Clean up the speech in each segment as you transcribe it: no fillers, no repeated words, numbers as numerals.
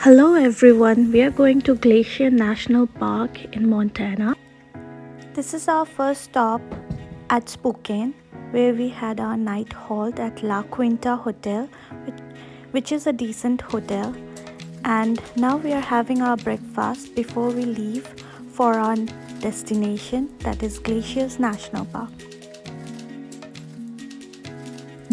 Hello everyone, we are going to Glacier National Park in Montana. This is our first stop at Spokane, where we had our night halt at La Quinta Hotel, which is a decent hotel. And now we are having our breakfast before we leave for our destination, that is Glaciers National Park.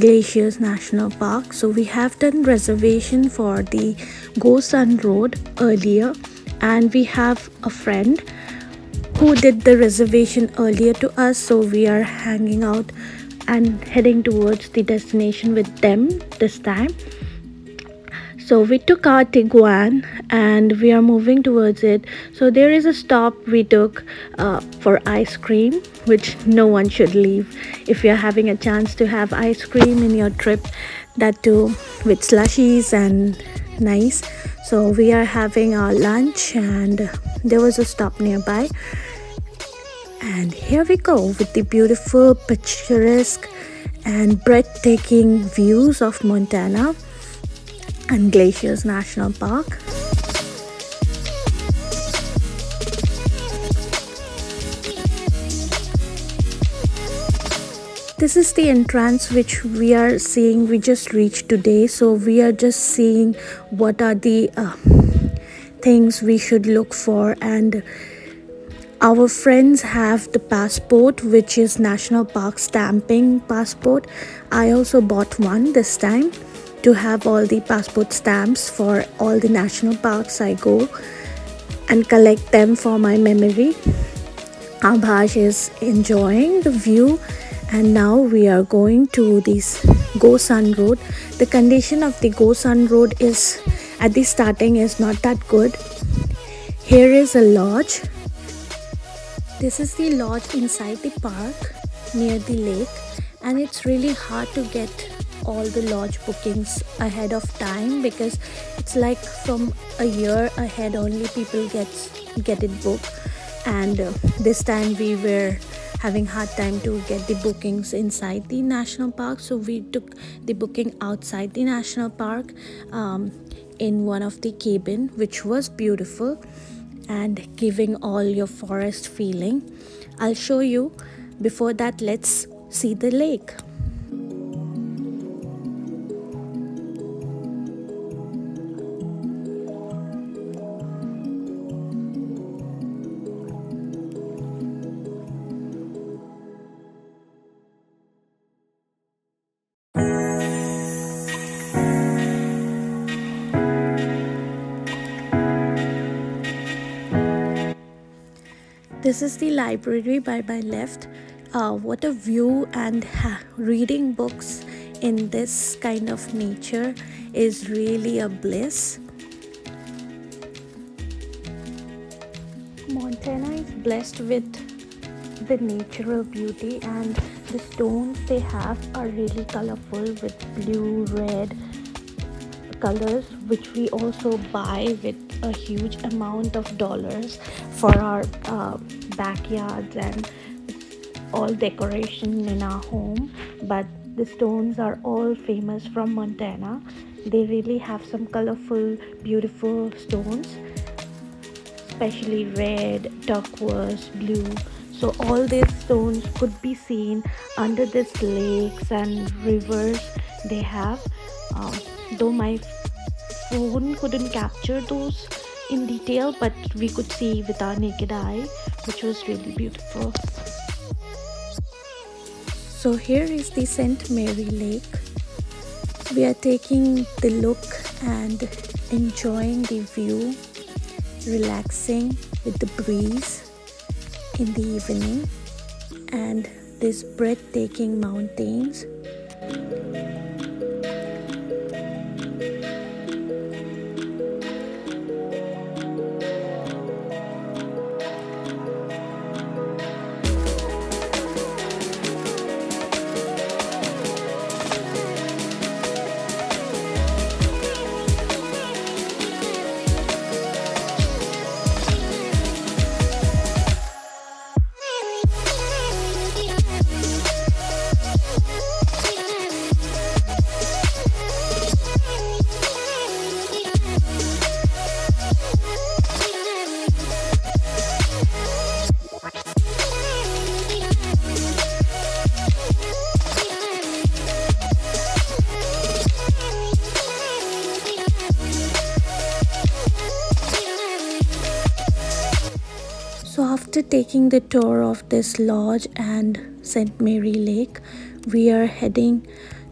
Glaciers National Park. So we have done reservation for the Go Sun Road earlier, and we have a friend who did the reservation earlier to us, so we are hanging out and heading towards the destination with them this time. So we took our Tiguan and we are moving towards it. So there is a stop we took for ice cream, which no one should leave if you're having a chance to have ice cream in your trip, that too with slushies and nice. So we are having our lunch and there was a stop nearby. And here we go with the beautiful, picturesque and breathtaking views of Montana and Glaciers National Park. This is the entrance which we are seeing. We just reached today, so we are just seeing what are the things we should look for. And our friends have the passport, which is National Park stamping passport. I also bought one this time to have all the passport stamps for all the national parks I go and collect them for my memory. Abhash is enjoying the view, and now we are going to this Go Sun Road. The condition of the Go Sun Road is at the starting is not that good. Here is a lodge. This is the lodge inside the park near the lake, and it's really hard to get all the lodge bookings ahead of time because it's like from a year ahead only people get it booked. And this time we were having hard time to get the bookings inside the national park, so we took the booking outside the national park in one of the cabin, which was beautiful and giving all your forest feeling. I'll show you. Before that, let's see the lake. This is the library by my left. What a view, and reading books in this kind of nature is really a bliss. Montana is blessed with the natural beauty, and the stones they have are really colorful with blue, red colors, which we also buy with a huge amount of dollars for our backyards and all decoration in our home. But the stones are all famous from Montana. They really have some colorful, beautiful stones, especially red, turquoise, blue. So all these stones could be seen under these lakes and rivers they have. Though my phone couldn't capture those in detail, but we could see with our naked eye, which was really beautiful. So here is the St. Mary Lake. We are taking the look and enjoying the view, relaxing with the breeze in the evening and these breathtaking mountains. After taking the tour of this lodge and St. Mary Lake, we are heading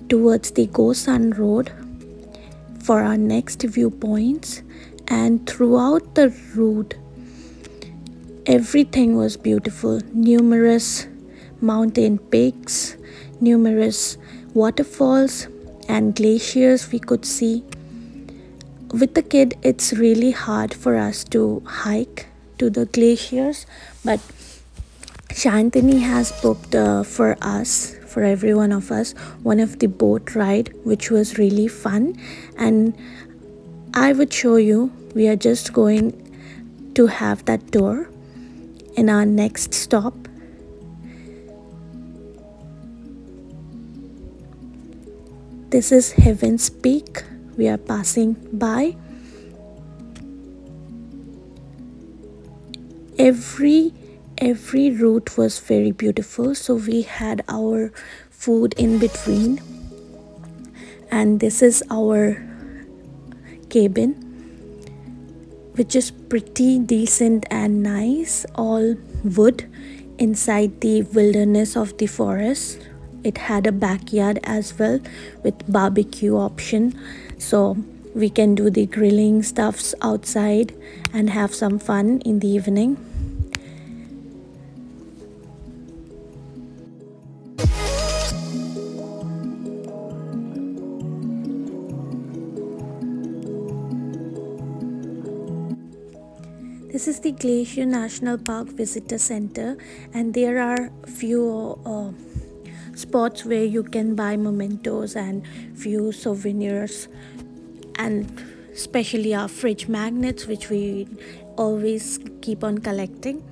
towards the Go Sun Road for our next viewpoints. And throughout the route, everything was beautiful. Numerous mountain peaks, numerous waterfalls and glaciers we could see. With the kid, it's really hard for us to hike to the glaciers, but Shantini has booked for us, for every one of us, one of the boat ride, which was really fun. And I would show you, we are just going to have that tour in our next stop. This is Heaven's Peak we are passing by. Every route was very beautiful, so we had our food in between, and this is our cabin, which is pretty decent and nice, all wood inside the wilderness of the forest. It had a backyard as well with barbecue option, so we can do the grilling stuffs outside and have some fun in the evening. This is the Glacier National Park Visitor Center, and there are few spots where you can buy mementos and few souvenirs, and especially our fridge magnets, which we always keep on collecting.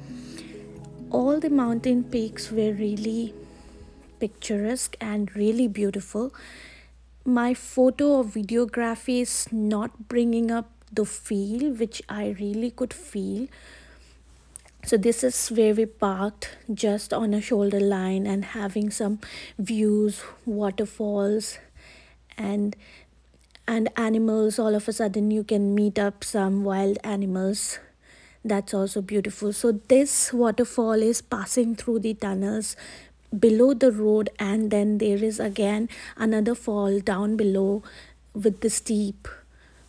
All the mountain peaks were really picturesque and really beautiful. My photo or videography is not bringing up the feel which I really could feel. So this is where we parked, just on a shoulder line and having some views, waterfalls and animals. All of a sudden you can meet up some wild animals. That's also beautiful. So this waterfall is passing through the tunnels below the road, and then there is again another fall down below with the steep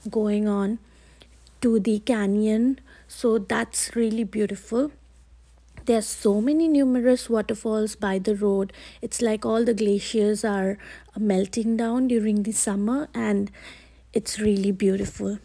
going on to the canyon. So that's really beautiful. There's so many numerous waterfalls by the road. It's like all the glaciers are melting down during the summer, and it's really beautiful.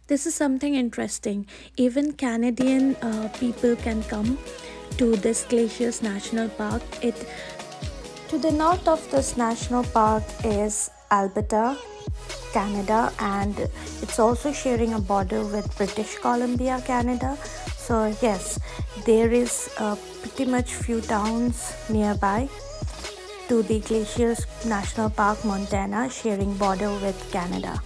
This is something interesting. Even Canadian people can come to this Glacier National Park. To the north of this national park is Alberta, Canada, and it's also sharing a border with British Columbia, Canada. So yes, there is pretty much few towns nearby to the Glaciers National Park, Montana, sharing border with Canada.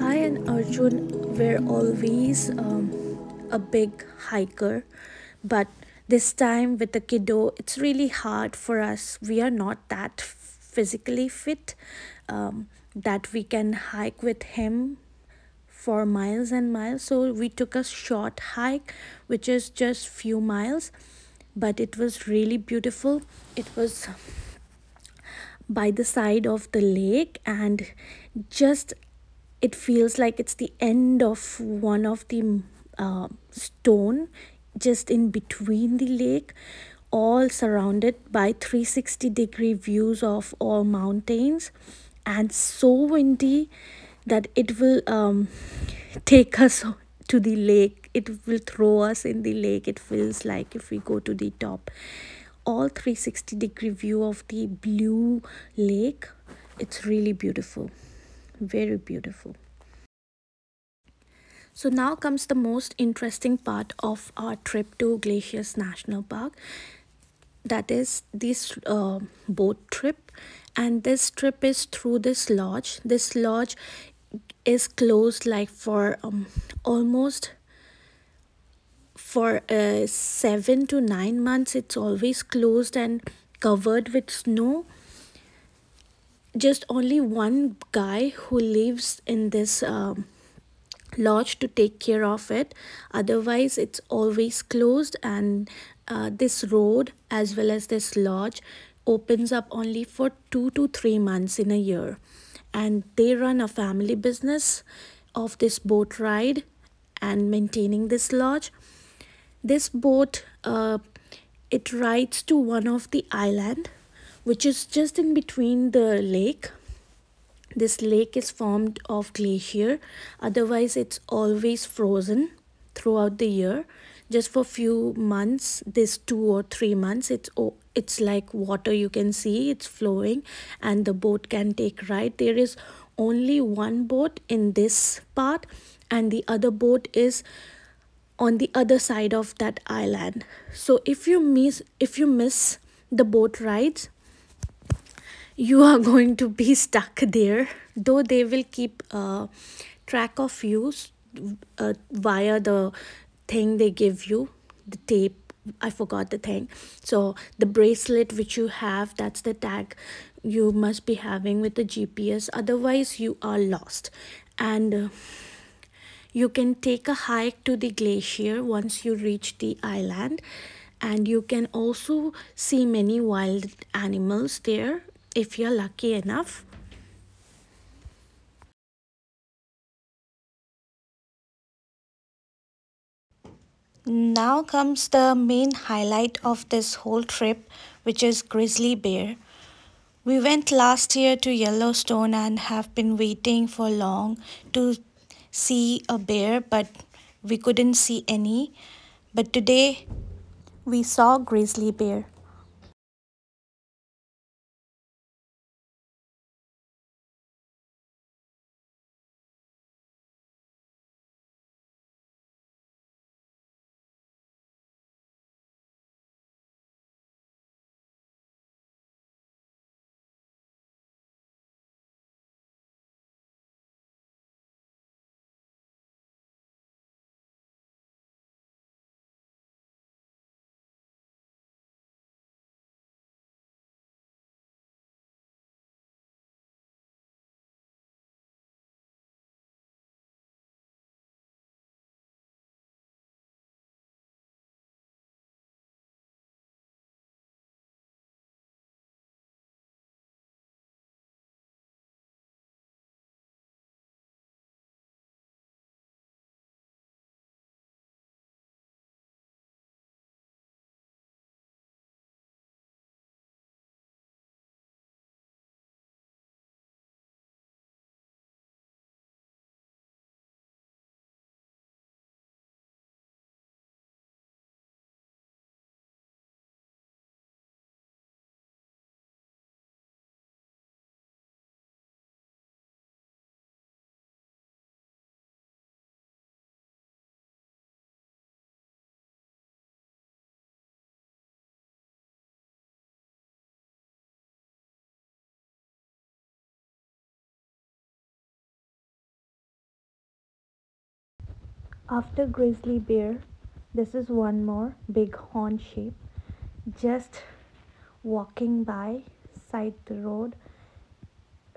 I and Arjun were always a big hiker, but this time with the kiddo, it's really hard for us. We are not that physically fit that we can hike with him for miles and miles. So we took a short hike, which is just few miles, but it was really beautiful. It was by the side of the lake, and just it feels like it's the end of one of the stone just in between the lake, all surrounded by 360-degree views of all mountains, and so windy that it will take us to the lake. It will throw us in the lake, it feels like, if we go to the top. All 360-degree view of the blue lake. It's really beautiful, very beautiful. So now comes the most interesting part of our trip to Glaciers National Park. That is this boat trip, and this trip is through this lodge. This lodge is closed like for almost for 7 to 9 months. It's always closed and covered with snow. Just only one guy who lives in this lodge to take care of it, otherwise it's always closed. And this road as well as this lodge opens up only for 2 to 3 months in a year, and they run a family business of this boat ride and maintaining this lodge. This boat it rides to one of the island which is just in between the lake. This lake is formed of glacier, otherwise it's always frozen throughout the year. Just for few months, this 2 or 3 months, it's like water, you can see it's flowing and the boat can take ride. There is only one boat in this part, and the other boat is on the other side of that island. So if you miss the boat rides, you are going to be stuck there, though they will keep track of you via the thing they give you, the tape. I forgot the thing. So the bracelet which you have, that's the tag you must be having with the GPS, otherwise you are lost. And you can take a hike to the glacier once you reach the island, and you can also see many wild animals there if you're lucky enough. Now comes the main highlight of this whole trip, which is grizzly bear. We went last year to Yellowstone and have been waiting for long to see a bear, but we couldn't see any. But today we saw grizzly bear. After grizzly bear, this is one more big horn shape. Just walking by side the road,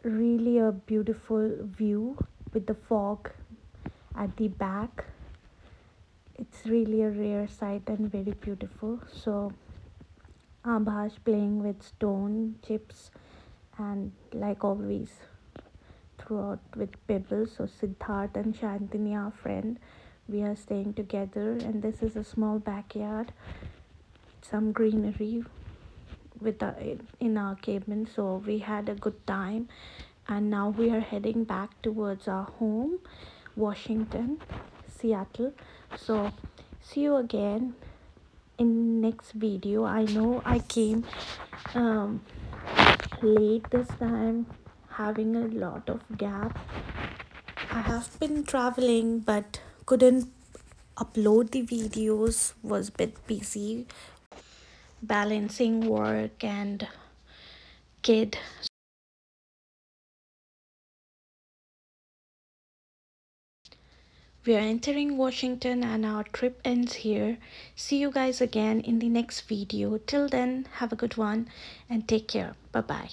really a beautiful view with the fog at the back. It's really a rare sight and very beautiful. So Abhash playing with stone chips and like always throughout with pebbles. So Siddharth and Shantini, our friend, we are staying together, and this is a small backyard, some greenery with in our cabin. So we had a good time, and now we are heading back towards our home, Washington, Seattle. So see you again in next video. I know I came um, late this time, having a lot of gap. I have been traveling but couldn't upload the videos, was a bit busy balancing work and kid. We are entering Washington and our trip ends here. See you guys again in the next video. Till then, have a good one and take care. Bye bye.